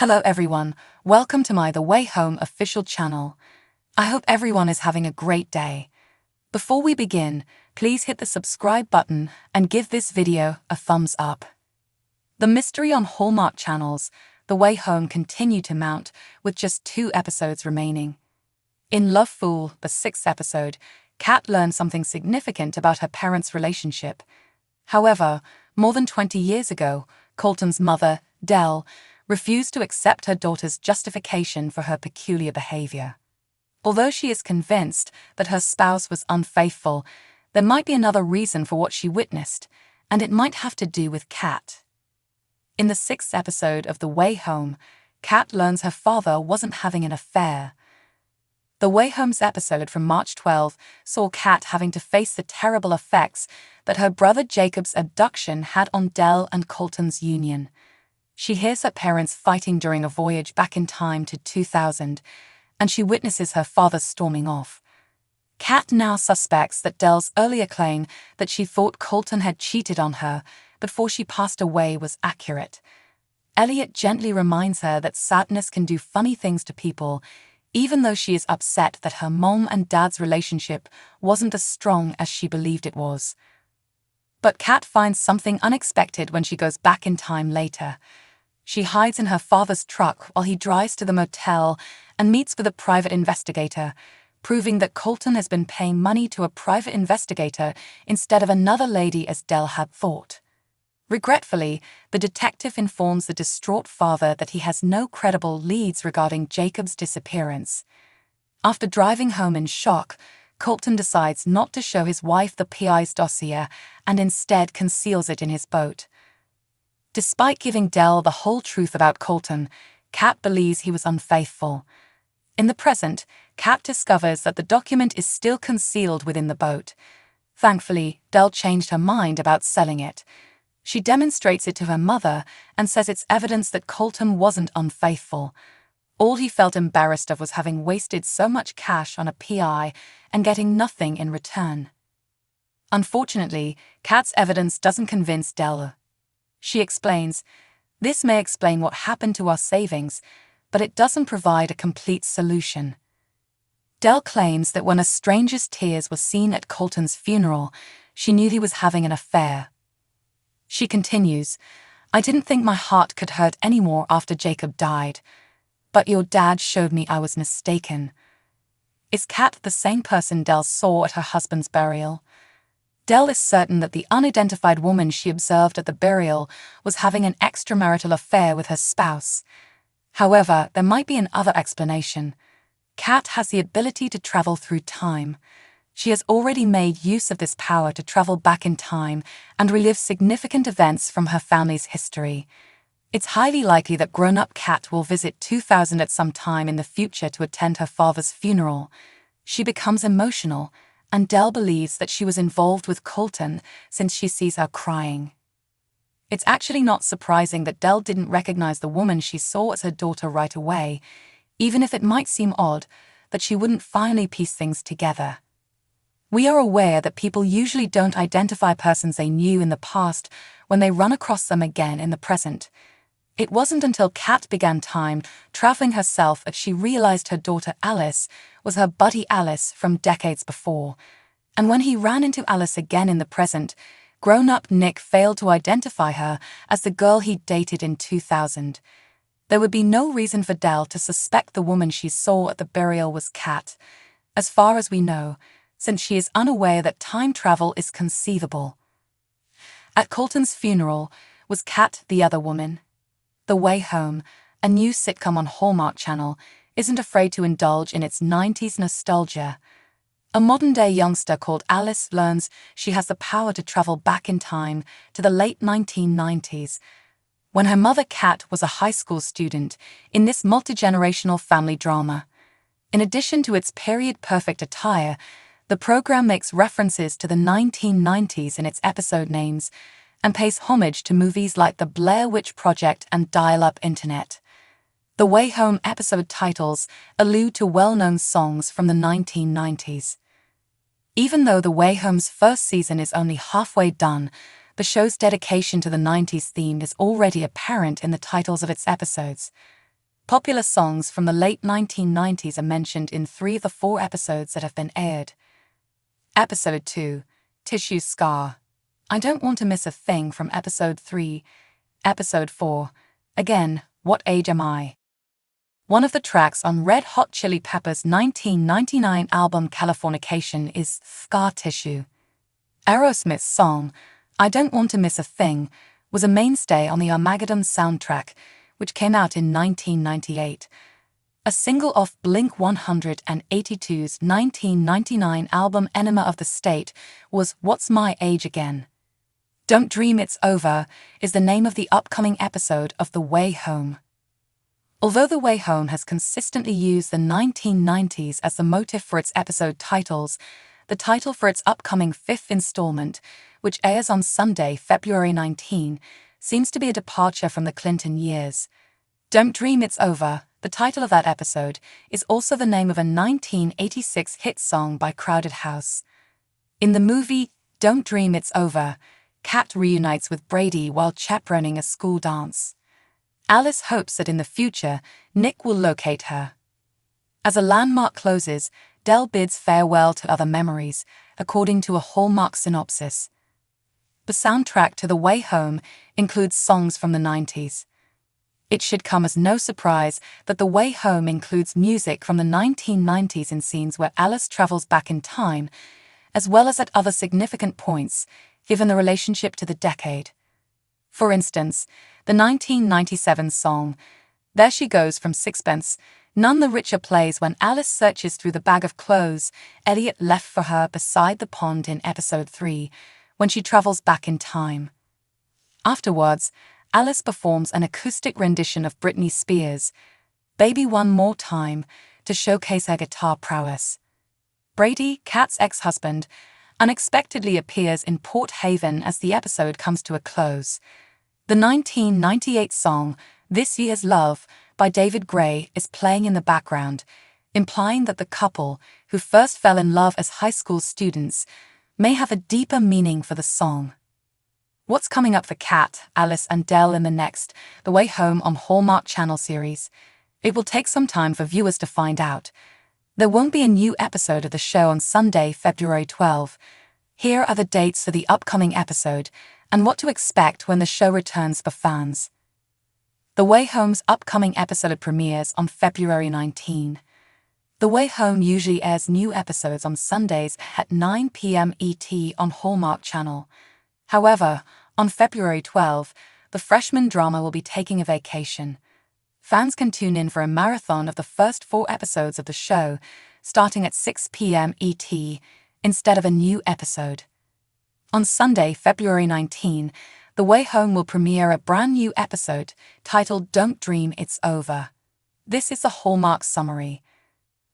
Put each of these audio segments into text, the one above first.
Hello everyone, welcome to my The Way Home official channel. I hope everyone is having a great day. Before we begin, please hit the subscribe button and give this video a thumbs up. The mystery on Hallmark channels, The Way Home, continued to mount with just 2 episodes remaining. In Love Fool, the 6th episode, Kat learned something significant about her parents' relationship. However, more than 20 years ago, Colton's mother, Del, refused to accept her daughter's justification for her peculiar behavior. Although she is convinced that her spouse was unfaithful, there might be another reason for what she witnessed, and it might have to do with Kat. In the 6th episode of The Way Home, Kat learns her father wasn't having an affair. The Way Home's episode from March 12 saw Kat having to face the terrible effects that her brother Jacob's abduction had on Del and Colton's union. She hears her parents fighting during a voyage back in time to 2000, and she witnesses her father storming off. Kat now suspects that Del's earlier claim that she thought Colton had cheated on her before she passed away was accurate. Elliot gently reminds her that sadness can do funny things to people, even though she is upset that her mom and dad's relationship wasn't as strong as she believed it was. But Kat finds something unexpected when she goes back in time later. She hides in her father's truck while he drives to the motel and meets with a private investigator, proving that Colton has been paying money to a private investigator instead of another lady as Del had thought. Regretfully, the detective informs the distraught father that he has no credible leads regarding Jacob's disappearance. After driving home in shock, Colton decides not to show his wife the PI's dossier and instead conceals it in his boat. Despite giving Del the whole truth about Colton, Kat believes he was unfaithful. In the present, Kat discovers that the document is still concealed within the boat. Thankfully, Del changed her mind about selling it. She demonstrates it to her mother and says it's evidence that Colton wasn't unfaithful. All he felt embarrassed of was having wasted so much cash on a PI and getting nothing in return. Unfortunately, Kat's evidence doesn't convince Del. She explains, "This may explain what happened to our savings, but it doesn't provide a complete solution." Del claims that when a stranger's tears were seen at Colton's funeral, she knew he was having an affair. She continues, "I didn't think my heart could hurt anymore after Jacob died. But your dad showed me I was mistaken." Is Kat the same person Del saw at her husband's burial? Del is certain that the unidentified woman she observed at the burial was having an extramarital affair with her spouse. However, there might be another explanation. Kat has the ability to travel through time. She has already made use of this power to travel back in time and relive significant events from her family's history. It's highly likely that grown-up Kat will visit 2000 at some time in the future to attend her father's funeral. She becomes emotional, and Del believes that she was involved with Colton since she sees her crying. It's actually not surprising that Del didn't recognize the woman she saw as her daughter right away, even if it might seem odd that she wouldn't finally piece things together. We are aware that people usually don't identify persons they knew in the past when they run across them again in the present. It wasn't until Kat began time traveling herself that she realized her daughter Alice was her buddy Alice from decades before. And when he ran into Alice again in the present, grown-up Nick failed to identify her as the girl he dated in 2000. There would be no reason for Del to suspect the woman she saw at the burial was Kat, as far as we know, since she is unaware that time travel is conceivable. At Colton's funeral, was Kat the other woman? The Way Home, a new sitcom on Hallmark Channel, isn't afraid to indulge in its 90s nostalgia. A modern-day youngster called Alice learns she has the power to travel back in time to the late 1990s, when her mother Kat was a high school student in this multi-generational family drama. In addition to its period-perfect attire, the program makes references to the 1990s in its episode names and pays homage to movies like The Blair Witch Project and Dial-Up Internet. The Way Home episode titles allude to well-known songs from the 1990s. Even though The Way Home's first season is only halfway done, the show's dedication to the 90s theme is already apparent in the titles of its episodes. Popular songs from the late 1990s are mentioned in 3 of the 4 episodes that have been aired. Episode 2, Tissue Scar. I Don't Want to Miss a Thing from Episode 3. Episode 4, again, What Age Am I? One of the tracks on Red Hot Chili Peppers' 1999 album Californication is Scar Tissue. Aerosmith's song, I Don't Want to Miss a Thing, was a mainstay on the Armageddon soundtrack, which came out in 1998. A single off Blink-182's 1999 album Enema of the State was What's My Age Again? Don't Dream It's Over is the name of the upcoming episode of The Way Home. Although The Way Home has consistently used the 1990s as the motif for its episode titles, the title for its upcoming 5th installment, which airs on Sunday, February 19, seems to be a departure from the Clinton years. Don't Dream It's Over, the title of that episode, is also the name of a 1986 hit song by Crowded House. In the movie Don't Dream It's Over, Kat reunites with Brady while chaperoning a school dance. Alice hopes that in the future, Nick will locate her. As a landmark closes, Del bids farewell to other memories, according to a Hallmark synopsis. The soundtrack to The Way Home includes songs from the 90s. It should come as no surprise that The Way Home includes music from the 1990s in scenes where Alice travels back in time, as well as at other significant points, given the relationship to the decade. For instance, the 1997 song, There She Goes from Sixpence, None the Richer plays when Alice searches through the bag of clothes Elliot left for her beside the pond in Episode 3, when she travels back in time. Afterwards, Alice performs an acoustic rendition of Britney Spears' Baby One More Time to showcase her guitar prowess. Brady, Kat's ex-husband, unexpectedly appears in Port Haven as the episode comes to a close. The 1998 song, This Year's Love, by David Gray is playing in the background, implying that the couple, who first fell in love as high school students, may have a deeper meaning for the song. What's coming up for Kat, Alice and Del in the next The Way Home on Hallmark Channel series? It will take some time for viewers to find out. There won't be a new episode of the show on Sunday, February 12. Here are the dates for the upcoming episode and what to expect when the show returns for fans. The Way Home's upcoming episode premieres on February 19. The Way Home usually airs new episodes on Sundays at 9 p.m. ET on Hallmark Channel. However, on February 12, the freshman drama will be taking a vacation. Fans can tune in for a marathon of the first 4 episodes of the show, starting at 6 p.m. ET, instead of a new episode. On Sunday, February 19, The Way Home will premiere a brand new episode titled Don't Dream It's Over. This is the Hallmark summary.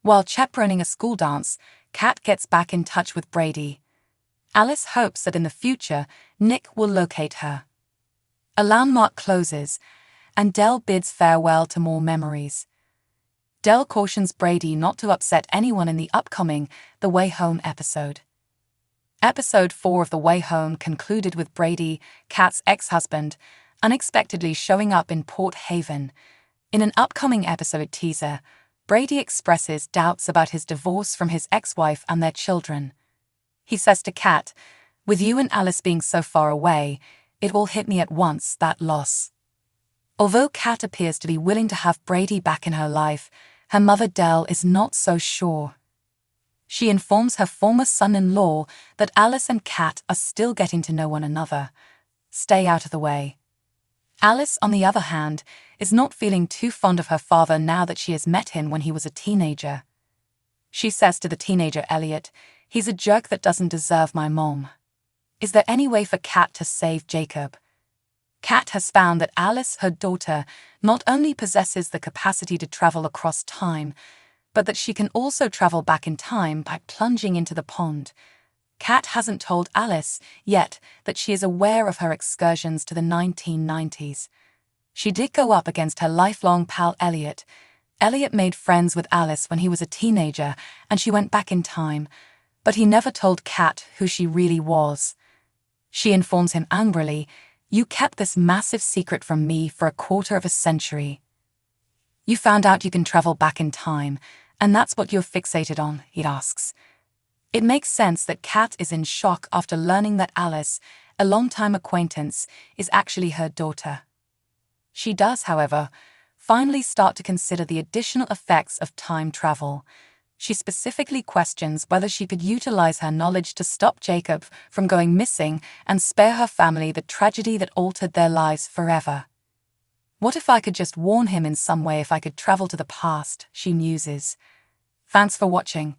While chaperoning a school dance, Kat gets back in touch with Brady. Alice hopes that in the future, Nick will locate her. A landmark closes, and Del bids farewell to more memories. Del cautions Brady not to upset anyone in the upcoming The Way Home episode. Episode 4 of The Way Home concluded with Brady, Kat's ex-husband, unexpectedly showing up in Port Haven. In an upcoming episode teaser, Brady expresses doubts about his divorce from his ex-wife and their children. He says to Kat, "With you and Alice being so far away, it will hit me at once, that loss." Although Kat appears to be willing to have Brady back in her life, her mother Del is not so sure. She informs her former son-in-law that Alice and Kat are still getting to know one another. Stay out of the way. Alice, on the other hand, is not feeling too fond of her father now that she has met him when he was a teenager. She says to the teenager Elliot, "He's a jerk that doesn't deserve my mom." Is there any way for Kat to save Jacob? Kat has found that Alice, her daughter, not only possesses the capacity to travel across time, but that she can also travel back in time by plunging into the pond. Kat hasn't told Alice yet that she is aware of her excursions to the 1990s. She did go up against her lifelong pal Elliot. Elliot made friends with Alice when he was a teenager, and she went back in time, but he never told Kat who she really was. She informs him angrily, "You kept this massive secret from me for a quarter of a century." You found out you can travel back in time, and that's what you're fixated on, he asks. It makes sense that Kat is in shock after learning that Alice, a longtime acquaintance, is actually her daughter. She does, however, finally start to consider the additional effects of time travel. She specifically questions whether she could utilize her knowledge to stop Jacob from going missing and spare her family the tragedy that altered their lives forever. What if I could just warn him in some way if I could travel to the past, she muses. Thanks for watching.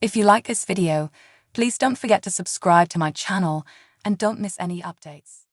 If you like this video, please don't forget to subscribe to my channel and don't miss any updates.